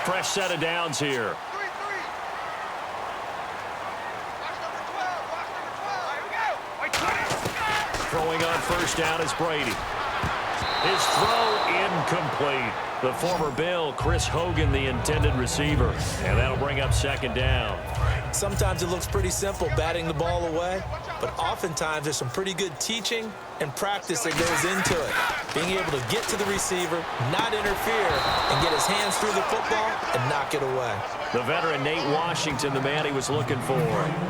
[SPEAKER 1] Fresh set of downs here. Throwing on first down is Brady. His throw incomplete. The former Bill, Chris Hogan, the intended receiver. And that'll bring up second down.
[SPEAKER 2] Sometimes it looks pretty simple, batting the ball away, but oftentimes there's some pretty good teaching and practice that goes into it. Being able to get to the receiver, not interfere, and get his hands through the football and knock it away.
[SPEAKER 1] The veteran Nate Washington, the man he was looking for.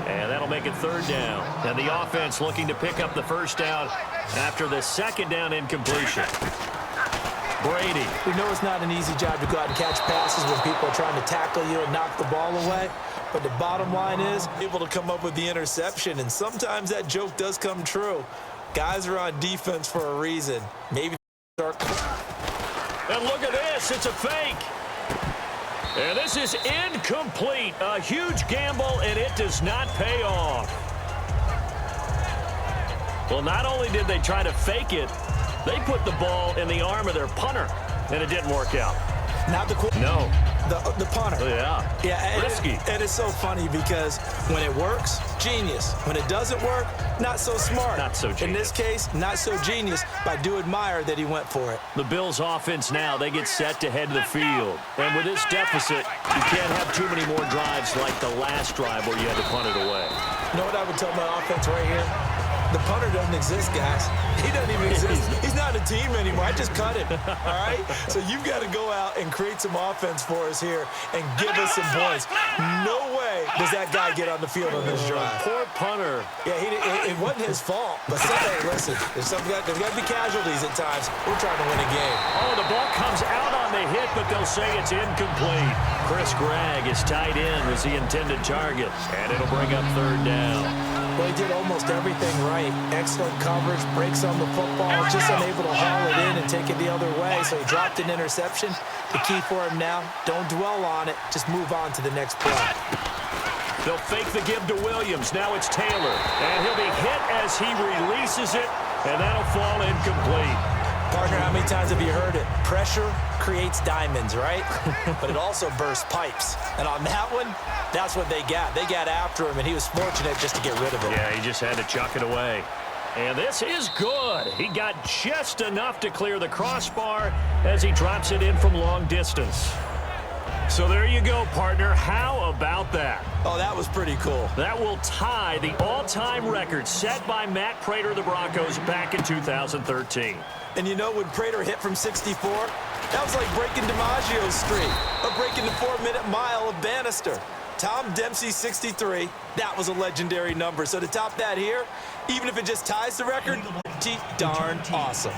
[SPEAKER 1] And that'll make it third down. And the offense looking to pick up the first down after the second down incompletion. Brady.
[SPEAKER 2] We know it's not an easy job to go out and catch passes when people are trying to tackle you and knock the ball away. But the bottom line is able to come up with the interception, and sometimes that joke does come true. Guys are on defense for a reason. Maybe start.
[SPEAKER 1] And look at this. It's a fake. And this is incomplete. A huge gamble, and it does not pay off. Well, not only did they try to fake it, they put the ball in the arm of their punter, and it didn't work out.
[SPEAKER 2] Not the
[SPEAKER 1] No.
[SPEAKER 2] The punter.
[SPEAKER 1] Yeah. Risky.
[SPEAKER 2] And it's so funny because when it works, genius. When it doesn't work, not so smart.
[SPEAKER 1] Not so genius.
[SPEAKER 2] In this case, not so genius, but I do admire that he went for it.
[SPEAKER 1] The Bills' offense now, they get set to head to the field. And with this deficit, you can't have too many more drives like the last drive where you had to punt it away.
[SPEAKER 2] You know what I would tell my offense right here? The punter doesn't exist, guys. He doesn't even exist. He's not a team anymore. I just cut him, all right? So you've got to go out and create some offense for us here and give us some points. No way does that guy get on the field on this drive.
[SPEAKER 1] Poor punter.
[SPEAKER 2] Yeah, it wasn't his fault. But hey, listen, there's got to be casualties at times. We're trying to win a game.
[SPEAKER 1] Oh, the ball comes out on the hit, but they'll say it's incomplete. Chris Gregg, his tight end, was the intended target, and it'll bring up third down.
[SPEAKER 2] Well, he did almost everything right. Excellent coverage, breaks on the football, just unable to haul it in and take it the other way, so he dropped an interception. The key for him now, don't dwell on it, just move on to the next play.
[SPEAKER 1] They'll fake the give to Williams. Now it's Taylor, and he'll be hit as he releases it, and that'll fall incomplete.
[SPEAKER 2] Partner, how many times have you heard it? Pressure creates diamonds, right? But it also bursts pipes. And on that one, that's what they got. They got after him, and he was fortunate just to get rid of it.
[SPEAKER 1] Yeah, he just had to chuck it away. And this is good. He got just enough to clear the crossbar as he drops it in from long distance. So there you go, partner. How about that?
[SPEAKER 2] Oh, that was pretty cool.
[SPEAKER 1] That will tie the all-time record set by Matt Prater of the Broncos back in 2013.
[SPEAKER 2] And you know, when Prater hit from 64, that was like breaking DiMaggio's streak or breaking the 4-minute mile of Bannister. Tom Dempsey, 63, that was a legendary number. So to top that here, even if it just ties the record, pretty darn awesome.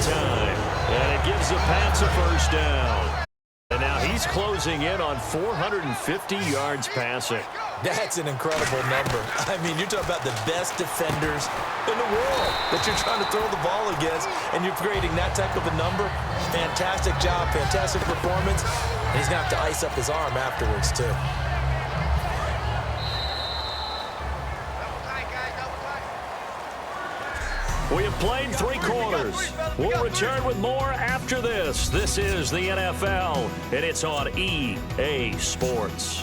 [SPEAKER 1] time. And it gives the Pats a first down. And now he's closing in on 450 yards passing.
[SPEAKER 2] That's an incredible number. I mean, you're talking about the best defenders in the world that you're trying to throw the ball against, and you're creating that type of a number. Fantastic job, fantastic performance. And he's going to have to ice up his arm afterwards, too.
[SPEAKER 1] We have played 3 quarters. We'll return with more after this. This is the NFL, and it's on EA Sports.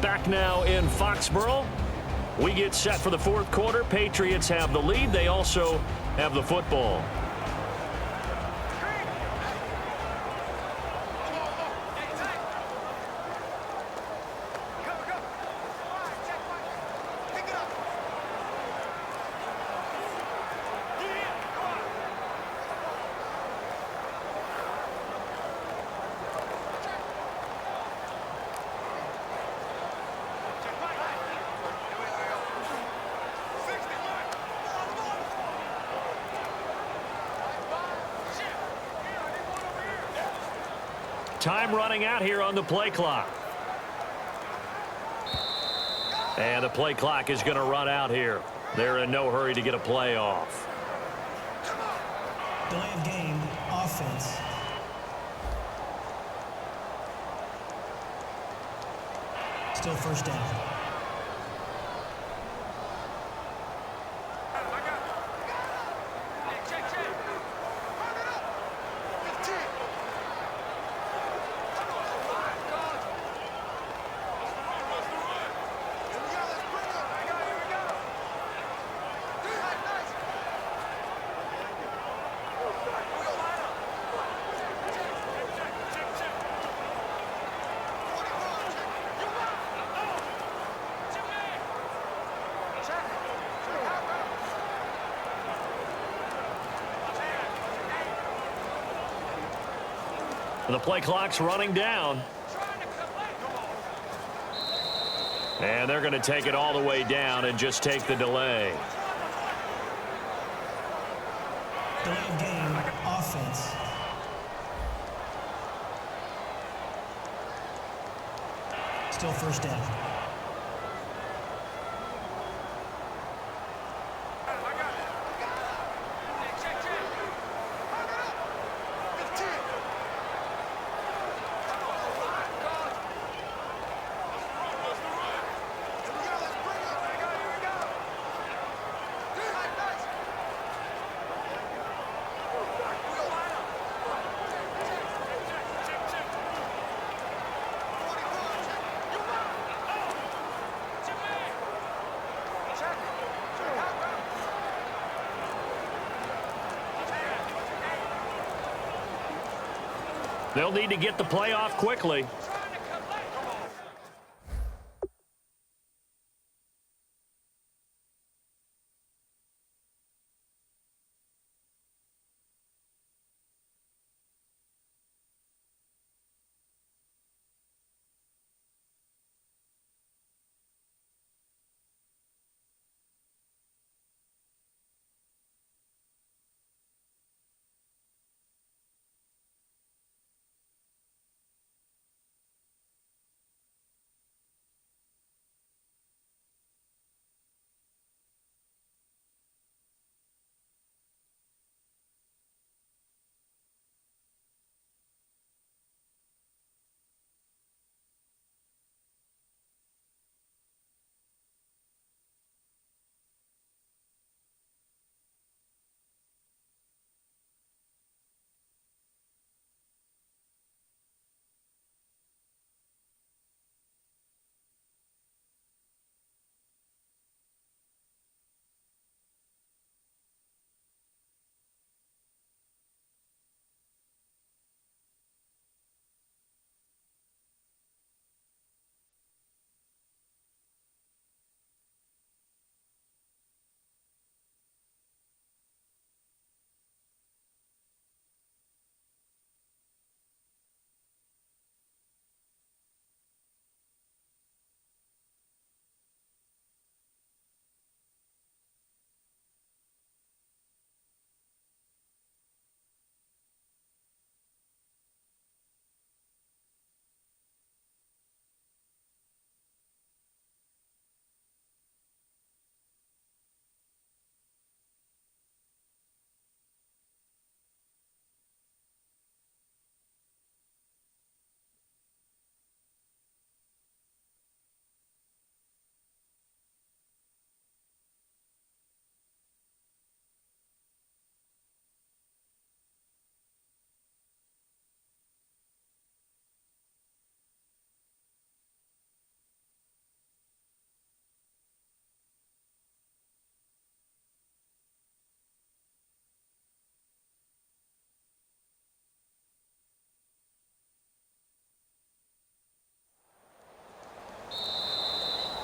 [SPEAKER 1] Back now in Foxborough. We get set for the 4th quarter. Patriots have the lead. They also have the football. Time running out here on the play clock. And the play clock is going to run out here. They're in no hurry to get a play off.
[SPEAKER 4] Delay of game, offense. Still first down.
[SPEAKER 1] The play clock's running down. And they're going to take it all the way down and just take the delay.
[SPEAKER 4] Delay of game, offense. Still first down.
[SPEAKER 1] They'll need to get the play off quickly.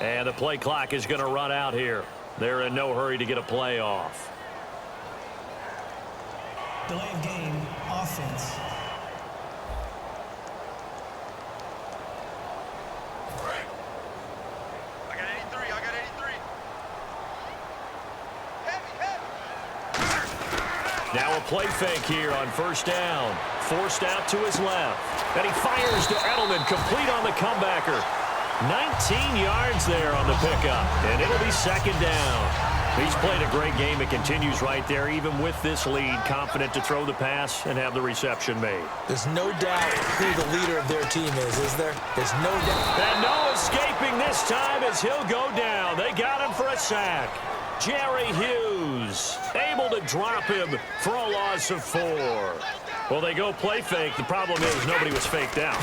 [SPEAKER 1] And the play clock is going to run out here. They're in no hurry to get a play off.
[SPEAKER 4] Delay of game, offense.
[SPEAKER 5] I got 83. I got 83.
[SPEAKER 1] Now a play fake here on first down. Forced out to his left. And he fires to Edelman, complete on the comebacker. 19 yards there on the pickup. And it'll be second down. He's played a great game. It continues right there, even with this lead. Confident to throw the pass and have the reception made.
[SPEAKER 2] There's no doubt who the leader of their team is there? There's no doubt.
[SPEAKER 1] And no escaping this time as he'll go down. They got him for a sack. Jerry Hughes able to drop him for a loss of 4. Well, they go play fake. The problem is nobody was faked out.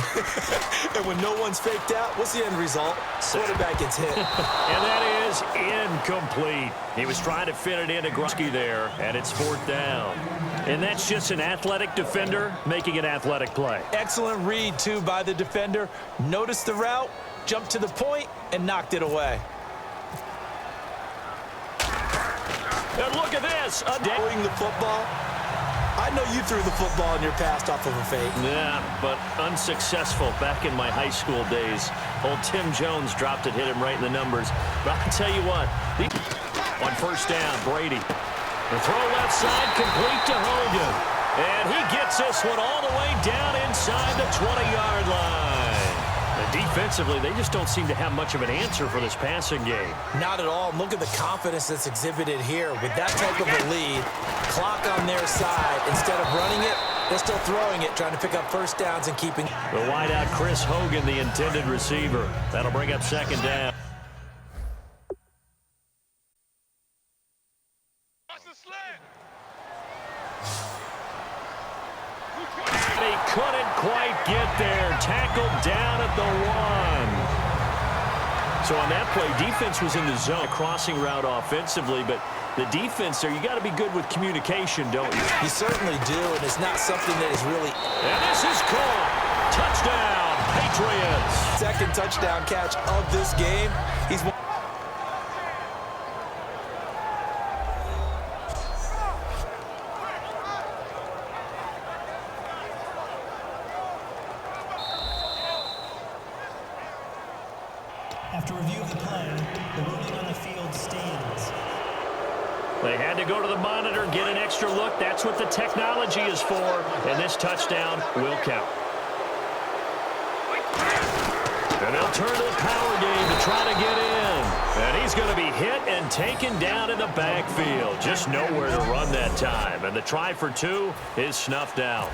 [SPEAKER 2] And when no one's faked out, what's the end result? Quarterback gets hit.
[SPEAKER 1] And that is incomplete. He was trying to fit it into Grusky there, and it's 4th down. And that's just an athletic defender making an athletic play.
[SPEAKER 2] Excellent read, too, by the defender. Noticed the route, jumped to the point, and knocked it away.
[SPEAKER 1] And look at this.
[SPEAKER 2] Throwing the football. I know you threw the football in your pass off of a fake.
[SPEAKER 1] Yeah, but unsuccessful back in my high school days. Old Tim Jones dropped it, hit him right in the numbers. But I can tell you what, on first down, Brady. The throw left side, complete to Hogan. And he gets this one all the way down inside the 20-yard line. And defensively, they just don't seem to have much of an answer for this passing game.
[SPEAKER 2] Not at all. Look at the confidence that's exhibited here. With that type of a lead, clock on their side, instead of running it, they're still throwing it, trying to pick up first downs and keeping.
[SPEAKER 1] The wideout, Chris Hogan, the intended receiver. That'll bring up second down. He couldn't quite get there. Tackled down at the 1. So on that play, defense was in the zone. Crossing route offensively, but the defense there, you got to be good with communication, don't you?
[SPEAKER 2] You certainly do, and it's not something that is really.
[SPEAKER 1] And this is caught. Touchdown, Patriots.
[SPEAKER 2] Second touchdown catch of this game. He's.
[SPEAKER 4] After review of the play, the ruling on the field stands.
[SPEAKER 1] They had to go to the monitor, get an extra look. That's what the technology is for, and this touchdown will count. And they'll turn to the power game to try to get in. And he's going to be hit and taken down in the backfield. Just nowhere to run that time. And the try for 2 is snuffed out.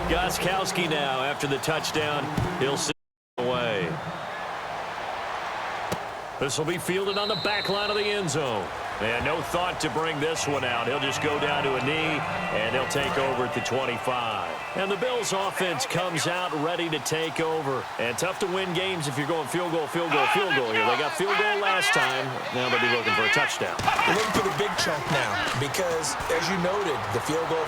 [SPEAKER 1] Gostkowski now after the touchdown. He'll sit away. This will be fielded on the back line of the end zone. And no thought to bring this one out. He'll just go down to a knee, and he'll take over at the 25. And the Bills' offense comes out ready to take over. And tough to win games if you're going field goal, field goal, field goal here. They got field goal last time. Now they'll be looking for a touchdown.
[SPEAKER 2] We're looking for the big chunk now because, as you noted, the field goal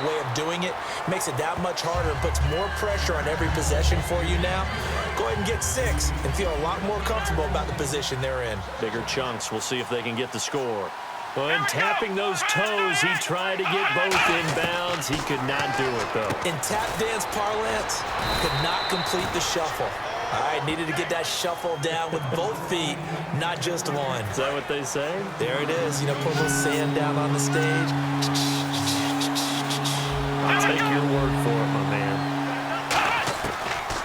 [SPEAKER 2] way of doing it makes it that much harder and puts more pressure on every possession for you now. Go ahead and get 6 and feel a lot more comfortable about the position they're in.
[SPEAKER 1] Bigger chunks. We'll see if they can get the score. Well, and tapping those toes, he tried to get both inbounds. He could not do it, though.
[SPEAKER 2] In tap dance parlance, could not complete the shuffle. All right, needed to get that shuffle down with both feet, not just one.
[SPEAKER 1] Is that what they say?
[SPEAKER 2] There it is. You know, put a little sand down on the stage.
[SPEAKER 1] I'll take your word for it, my man.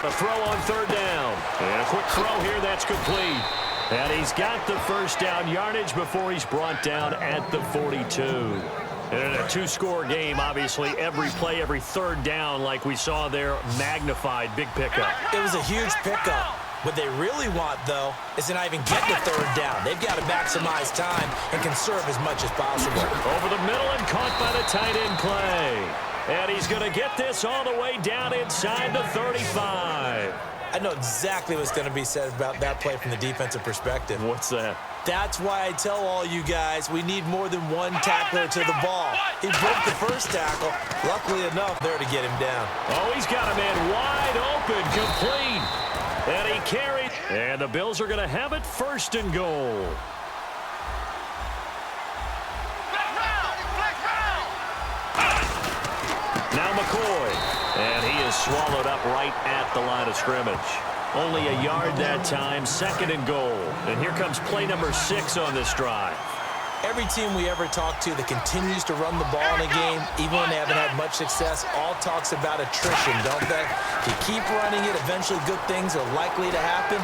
[SPEAKER 1] A throw on third down. And a quick throw here, that's complete. And he's got the first down yardage before he's brought down at the 42. And in a 2-score game, obviously, every play, every third down, like we saw there, magnified, big pickup.
[SPEAKER 2] It was a huge pickup. What they really want, though, is to not even get the third down. They've got to maximize time and conserve as much as possible.
[SPEAKER 1] Over the middle and caught by the tight end Clay. And he's going to get this all the way down inside the 35.
[SPEAKER 2] I know exactly what's going to be said about that play from the defensive perspective.
[SPEAKER 1] What's that?
[SPEAKER 2] That's why I tell all you guys we need more than one tackler to the ball. He broke the first tackle. Luckily enough, there to get him down.
[SPEAKER 1] Oh, he's got a man wide open, complete. And carry. And the Bills are going to have it 1st and goal. Now McCoy. And he is swallowed up right at the line of scrimmage. Only a yard that time, 2nd and goal. And here comes play number 6 on this drive.
[SPEAKER 2] Every team we ever talk to that continues to run the ball in a game, even when they haven't had much success, all talks about attrition, don't they? If you keep running it, eventually good things are likely to happen.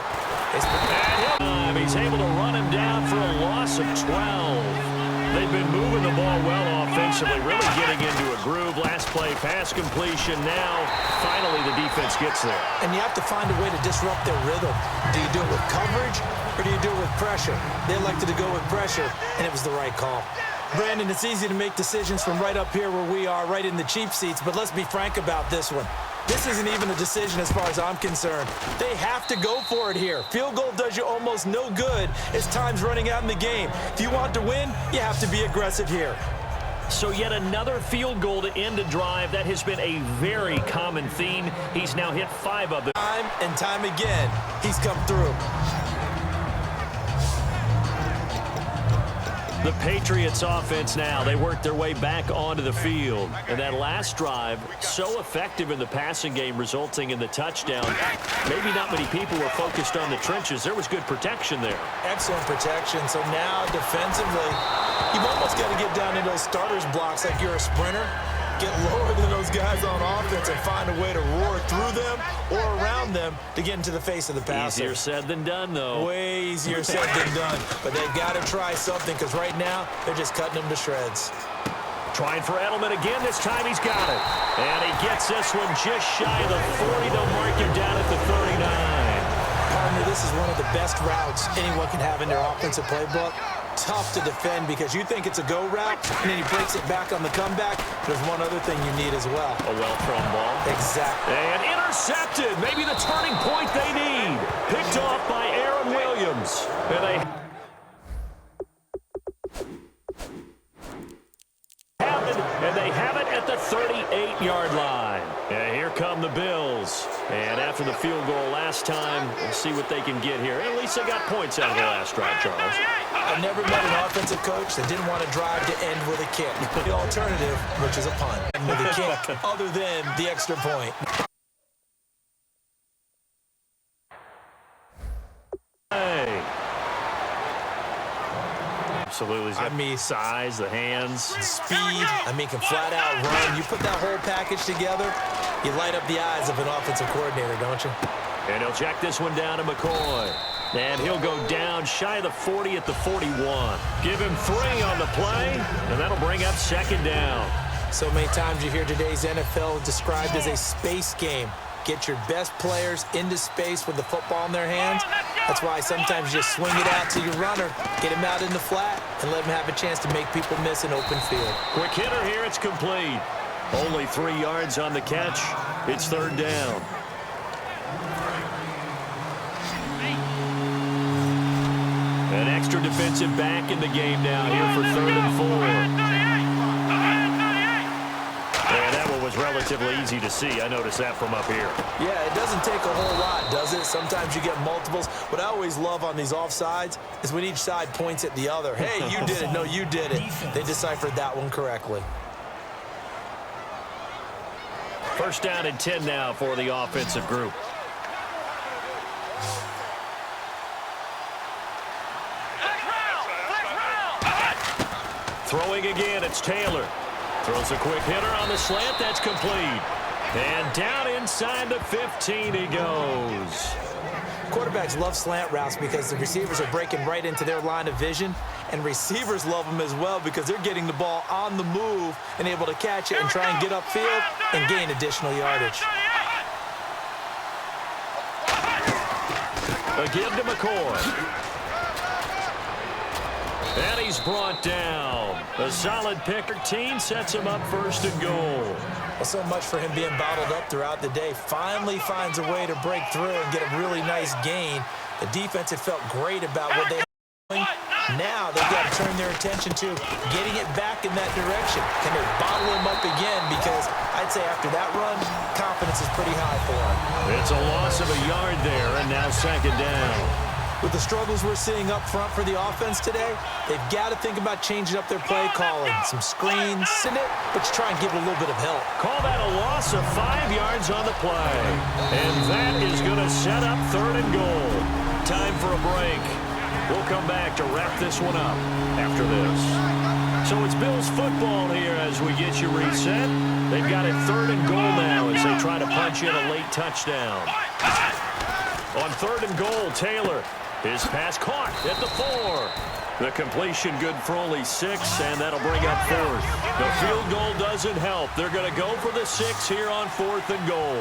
[SPEAKER 1] And he's able to run him down for a loss of 12. They've been moving the ball well offensively, really getting into a groove. Last play, pass completion. Now, finally, the defense gets there.
[SPEAKER 2] And you have to find a way to disrupt their rhythm. Do you do it with coverage, or do you do it with pressure? They elected to go with pressure, and it was the right call. Brandon, it's easy to make decisions from right up here where we are, right in the cheap seats, but let's be frank about this one. This isn't even a decision as far as I'm concerned. They have to go for it here. Field goal does you almost no good as time's running out in the game. If you want to win, you have to be aggressive here.
[SPEAKER 1] So yet another field goal to end a drive. That has been a very common theme. He's now hit 5 of them.
[SPEAKER 2] Time and time again, he's come through.
[SPEAKER 1] The Patriots offense now, they work their way back onto the field. And that last drive, so effective in the passing game, resulting in the touchdown. Maybe not many people were focused on the trenches. There was good protection there.
[SPEAKER 2] Excellent protection. So now defensively, you've almost got to get down in those starters blocks like you're a sprinter. Get lower than those guys on offense and find a way to roar through them or around them to get into the face of the passer.
[SPEAKER 1] Easier said than done, though.
[SPEAKER 2] Way easier said than done. But they've got to try something because right now they're just cutting them to shreds.
[SPEAKER 1] Trying for Edelman again. This time he's got it. And he gets this one just shy of the 40. They'll mark him down at the 39.
[SPEAKER 2] Partner, this is one of the best routes anyone can have in their offensive playbook. Tough to defend because you think it's a go route, and then he breaks it back on the comeback. There's one other thing you need as well.
[SPEAKER 1] A well-thrown ball.
[SPEAKER 2] Exactly.
[SPEAKER 1] And intercepted. Maybe the turning point they need. Picked off by Aaron Williams. And they have it at the 38-yard line. And here come the Bills. And after the field goal last time, we'll see what they can get here. At least they got points out of the last drive, Charles.
[SPEAKER 2] I've never met an offensive coach that didn't want to drive to end with a kick. The alternative, which is a punt, with a kick other than the extra point.
[SPEAKER 1] Hey. Absolutely. I mean, size, the hands.
[SPEAKER 2] Speed. I mean, can flat out run. You put that whole package together, you light up the eyes of an offensive coordinator, don't you?
[SPEAKER 1] And he'll check this one down to McCoy. And he'll go down shy of the 40 at the 41. Give him 3 on the play, and that'll bring up 2nd down.
[SPEAKER 2] So many times you hear today's NFL described as a space game. Get your best players into space with the football in their hands. That's why sometimes you just swing it out to your runner, get him out in the flat, and let him have a chance to make people miss an open field.
[SPEAKER 1] Quick hitter here, it's complete. Only 3 yards on the catch. It's 3rd down. An extra defensive back in the game now here for 3rd and 4. And that one was relatively easy to see. I noticed that from up here.
[SPEAKER 2] Yeah, it doesn't take a whole lot, does it? Sometimes you get multiples. What I always love on these offsides is when each side points at the other. Hey, you did it. No, you did it. They deciphered that one correctly.
[SPEAKER 1] 1st down and 10 now for the offensive group. Throwing again, it's Taylor. Throws a quick hitter on the slant. That's complete. And down inside the 15 he goes.
[SPEAKER 2] Quarterbacks love slant routes because the receivers are breaking right into their line of vision, and receivers love them as well because they're getting the ball on the move and able to catch it and try and get upfield and gain additional yardage.
[SPEAKER 1] Again to McCoy. And he's brought down. A solid pick. 13 sets him up 1st and goal.
[SPEAKER 2] Well, so much for him being bottled up throughout the day. Finally finds a way to break through and get a really nice gain. The defense had felt great about what they were doing. Now they've got to turn their attention to getting it back in that direction. Can they bottle him up again? Because I'd say after that run, confidence is pretty high for him.
[SPEAKER 1] It's a loss of a yard there, and now second down.
[SPEAKER 2] With the struggles we're seeing up front for the offense today, they've got to think about changing up their play calling. Some screens, send it, but you try and give it a little bit of help.
[SPEAKER 1] Call that a loss of 5 yards on the play. And that is going to set up third and goal. Time for a break. We'll come back to wrap this one up after this. So it's Bills football here as we get you reset. They've got it third and goal now as they try to punch in a late touchdown. On third and goal, Taylor. His pass caught at the 4. The completion good for only 6, and that'll bring up fourth. The field goal doesn't help. They're going to go for the 6 here on fourth and goal.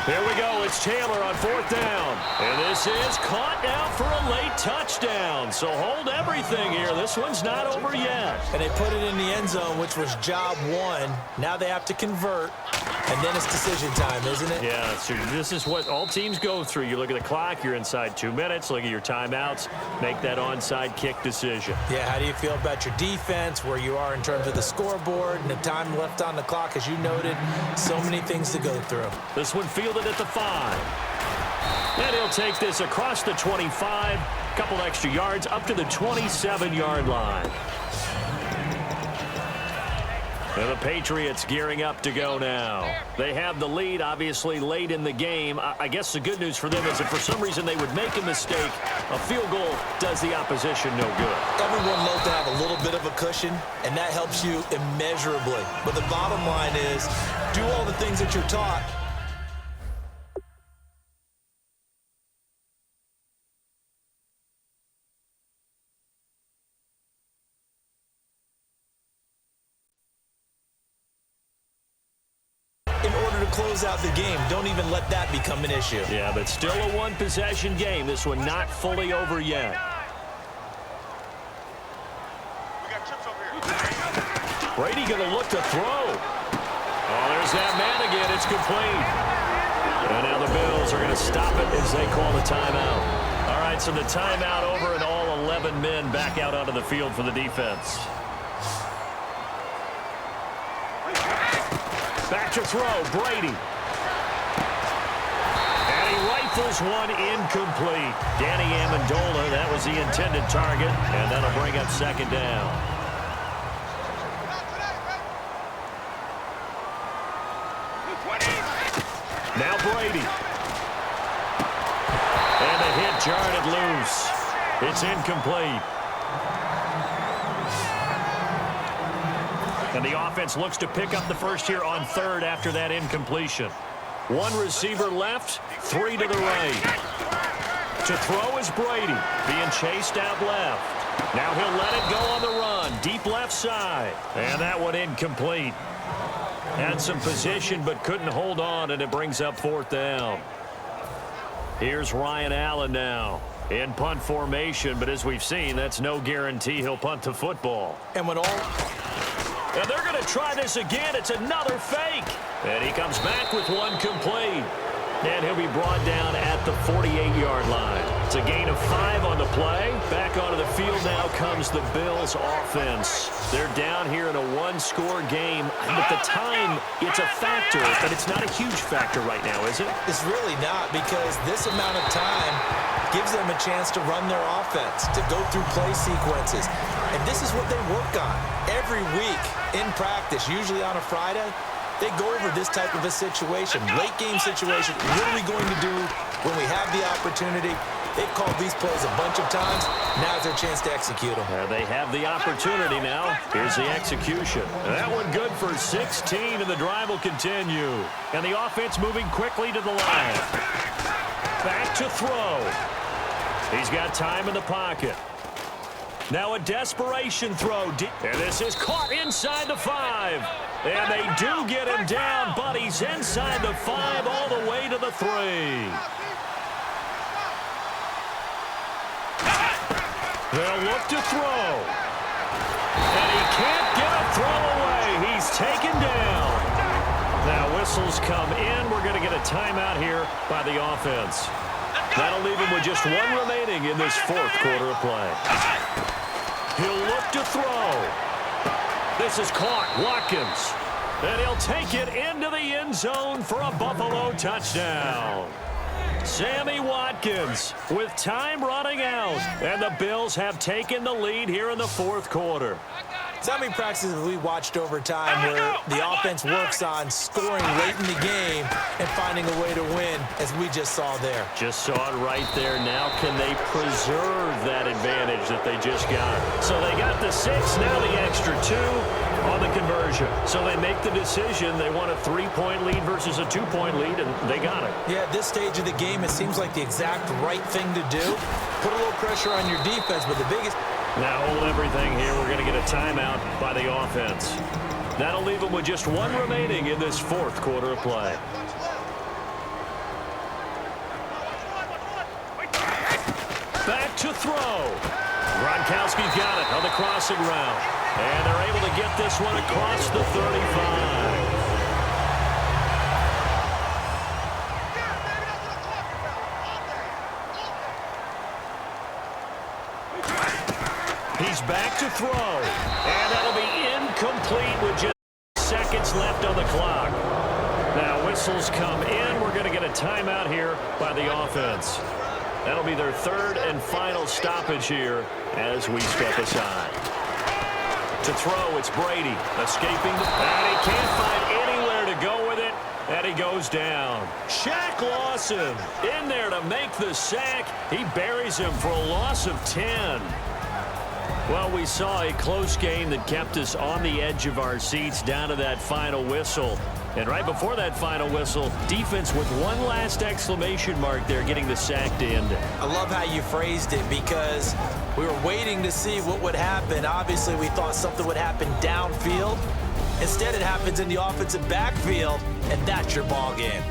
[SPEAKER 1] Here we go. It's Taylor on fourth down. And this is caught now for a late touchdown. So hold everything here. This one's not over yet.
[SPEAKER 2] And they put it in the end zone, which was job 1. Now they have to convert. And then it's decision time, isn't it?
[SPEAKER 1] Yeah, so this is what all teams go through. You look at the clock, you're inside 2 minutes, look at your timeouts, make that onside kick decision.
[SPEAKER 2] Yeah, how do you feel about your defense, where you are in terms of the scoreboard, and the time left on the clock, as you noted, so many things to go through.
[SPEAKER 1] This one fielded at the 5. And he'll take this across the 25, a couple extra yards, up to the 27-yard line. And the Patriots gearing up to go now. They have the lead, obviously, late in the game. I guess the good news for them is if for some reason they would make a mistake, a field goal does the opposition no good.
[SPEAKER 2] Everyone loves to have a little bit of a cushion, and that helps you immeasurably. But the bottom line is, do all the things that you're taught. Close out the game. Don't even let that become an issue.
[SPEAKER 1] Yeah, but still a one-possession game. This one not fully over yet.
[SPEAKER 5] We got chips over here.
[SPEAKER 1] Brady going to look to throw. Oh, there's that man again. It's complete. And now the Bills are going to stop it as they call the timeout. All right, so the timeout over and all 11 men back out onto the field for the defense. Back to throw, Brady. And he rifles one incomplete. Danny Amendola, that was the intended target, and that'll bring up second down. Now Brady. And the hit jarred it loose. It's incomplete. And the offense looks to pick up the first here on third after that incompletion. One receiver left, 3 to the right. To throw is Brady, being chased out left. Now he'll let it go on the run, deep left side. And that one incomplete. Had some position but couldn't hold on, and it brings up fourth down. Here's Ryan Allen now in punt formation, but as we've seen, that's no guarantee he'll punt the football.
[SPEAKER 2] And when all...
[SPEAKER 1] And they're going to try this again. It's another fake. And he comes back with one complete. And he'll be brought down at the 48-yard line. It's a gain of 5 on the play. Back onto the field now comes the Bills offense. They're down here in a one-score game. At the time, it's a factor, but it's not a huge factor right now, is it?
[SPEAKER 2] It's really not, because this amount of time gives them a chance to run their offense, to go through play sequences. And this is what they work on every week in practice, usually on a Friday. They go over this type of a situation, late game situation. What are we going to do when we have the opportunity? They've called these plays a bunch of times. Now's their chance to execute them.
[SPEAKER 1] They have the opportunity now. Here's the execution. That one good for 16, and the drive will continue. And the offense moving quickly to the line. Back to throw. He's got time in the pocket. Now a desperation throw. And this is caught inside the 5. And they do get him down, but he's inside the 5 all the way to the 3. They'll look to throw. And he can't get a throw away. He's taken down. Now whistles come in. We're going to get a timeout here by the offense. That'll leave him with just one remaining in this fourth quarter of play. He'll look to throw. This is caught. Watkins. And he'll take it into the end zone for a Buffalo touchdown. Sammy Watkins with time running out. And the Bills have taken the lead here in the fourth quarter.
[SPEAKER 2] So how many practices have we watched over time where the offense works on scoring late in the game and finding a way to win, as we just saw there?
[SPEAKER 1] Just saw it right there. Now can they preserve that advantage that they just got? So they got the 6, now the extra 2 on the conversion. So they make the decision. They want a 3-point lead versus a 2-point lead, and they got it.
[SPEAKER 2] Yeah, at this stage of the game, it seems like the exact right thing to do. Put a little pressure on your defense, but the biggest...
[SPEAKER 1] Now hold everything here. We're going to get a timeout by the offense. That'll leave them with just one remaining in this fourth quarter of play. Back to throw. Gronkowski's got it on the crossing route. And they're able to get this one across the 35. He's back to throw. And that'll be incomplete with just seconds left on the clock. Now whistles come in. We're going to get a timeout here by the offense. That'll be their third and final stoppage here as we step aside. To throw, it's Brady escaping. And he can't find anywhere to go with it. And he goes down. Shaq Lawson in there to make the sack. He buries him for a loss of 10. Well, we saw a close game that kept us on the edge of our seats down to that final whistle. And right before that final whistle, defense with one last exclamation mark there, getting the sack to end it.
[SPEAKER 2] I love how you phrased it, because we were waiting to see what would happen. Obviously, we thought something would happen downfield. Instead, it happens in the offensive backfield, and that's your ball game.